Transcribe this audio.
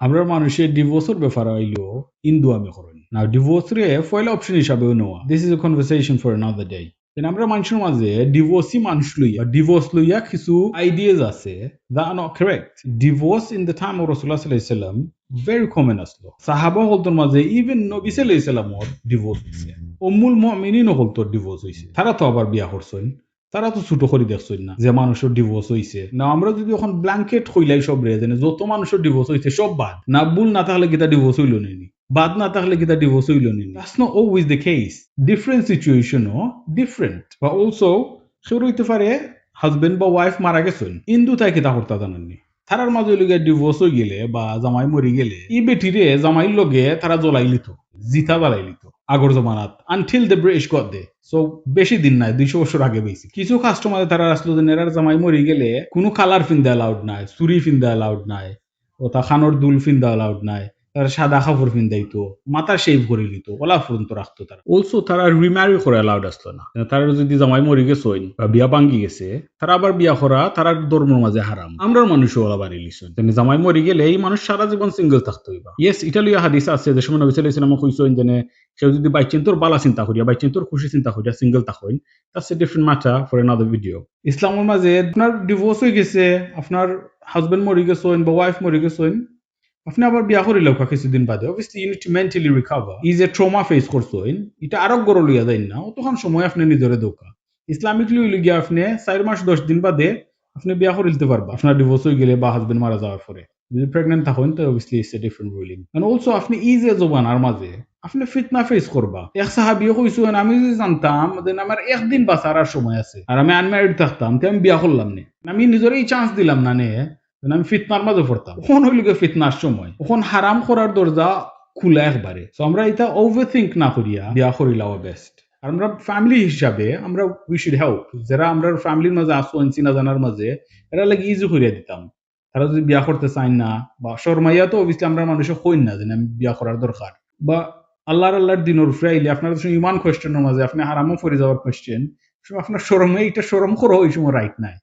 আমরা মানুষের ডিভোর্সের ব্যাপার হইলো ইন্দু আমি করেন না ডিভোর্স রে ফয়লা অপশন হিসাবেও নেওয়া this is a conversation for another day আমরা মানুষের মাঝে ডিভোর্সি মানুষ লইয়া ডিভোর্স লইয়া কিছু আইডিয়াস আছে that are not correct. Divorce in the time of Rasulullah sallallahu alaihi wasallam very common আসলো সাহাবা হলতর মাঝে ইভেন নবী সাল্লাল্লাহু আলাইহি ওয়াসাল্লামর ডিভোর্স হইছে উম্মুল মুমিনিন হলতর ডিভোর্স হইছে তারা তো আবার বিয়া করছেন তারা তো ছোট করে দেখছেন না যে মানুষের ডিভোর্স হইছে না আমরা যদি এখন ব্ল্যাঙ্কেট হইলাই সব রে জানে যত মানুষের ডিভোর্স হইছে সব বাদ না ভুল না থাকলে কিতা ডিভোর্স হইল নি বাদ না থাকলে কিতা ডিভোর্স হইল নি that's not always the case different সিচুয়েশনও ডিফারেন্ট বা অলসো সেও হইতে পারে হাজবেন্ড বা ওয়াইফ মারা গেছেন ইন্দু তাই কিতা করতে জানেননি তারার মাঝে লগে ডিভোর্স হয়ে গেলে বা জামাই মরি গেলে ই বেটিরে জামাইর লগে তারা জ্বলাই লিত জিতা জ্বালাই লিত আগর জমানাত আনটিল দ্য ব্রিটিশ গট দে সো বেশি দিন নাই 200 বছর আগে বেশি কিছু কাস্টমার তারা আসলো যে নেরার জামাই মরি গেলে কোনো কালার ফিন্দা অ্যালাউড নাই চুরি ফিন্দা অ্যালাউড নাই ও তা খানোর দুল ফিন্দা অ্যালাউড নাই তারা সাদা কাপড় ফিন্দাইতো মাথা শেভ করে লিত ওলা ফুরন্ত রাখতো তারা অলসো তারা রিম্যারি করে অ্যালাউড আসতো না তারা যদি জামাই মরি গেছে বা বিয়া ভাঙ্গি গেছে তারা আবার বিয়া করা তারা ধর্মের মাঝে হারাম আমরার মানুষও ওলা বাড়ি লিছেন জামাই মরি গেলে এই মানুষ সারা জীবন সিঙ্গেল থাকতো হইবা ইয়েস ইটালিয়া হাদিস আছে যে সময় নবী সাল্লাল্লাহু আলাইহি ওয়াসাল্লাম কইছেন যে কেউ যদি বাইচেন তোর বালা চিন্তা করিয়া বাইচেন তোর খুশি চিন্তা করিয়া সিঙ্গেল থাকুন that's a different matter for another video ইসলামের মাঝে আপনার ডিভোর্স হয়ে গেছে আপনার হাজবেন্ড মরি গেছেন বা ওয়াইফ মরি গেছেন আপনি আবার বিয়া করিল কিছুদিন বাদে obviously you need to mentally recover ই যে ট্রমা ফেস করছেন এটা আরো গড় লইয়া দেন না তখন সময় আপনি নিজরে দোকা ইসলামিকলি হইলে গিয়া আপনি 4 মাস 10 দিন বাদে আপনি বিয়া করিলতে পারবা আপনার ডিভোর্স হয়ে গেলে বা হাজবেন্ড মারা যাওয়ার পরে যদি প্রেগনেন্ট থাকেন তো obviously it's a different ruling and also আপনি ইজি জবানার মাঝে আপনি ফিতনা ফেস করবা এক সাহাবী কইছেন আমি যদি জানতাম যে আমার একদিন বাঁচার আর সময় আছে আর আমি আনম্যারিড থাকতাম তো আমি বিয়া করলাম না আমি নিজেরই চান্স দিলাম না নে আমি ফিতনার মাঝে পড়তাম ওখন হইল ফিতনার সময় ওখন হারাম করার দরজা খুলে একবারে সো আমরা এটা ওভার থিঙ্ক না করিয়া বিয়া করিলাও বেস্ট আর আমরা ফ্যামিলি হিসাবে আমরা উই শুড হেল্প যারা আমরা ফ্যামিলির মাঝে আসো চিনা জানার মাঝে এরা লাগে ইজি করিয়া দিতাম তারা যদি বিয়া করতে চাই না বা শর্মাইয়া তো অবশ্যই আমরা মানুষের কই না যে আমি বিয়া করার দরকার বা আল্লাহর দিনের উপরে আইলে আপনার ইমান কোয়েশ্চেনের মাঝে আপনি হারামও পড়ে যাওয়ার কোয়েশ্চেন আপনার শরমে এটা শরম করো ওই সময় রাইট নাই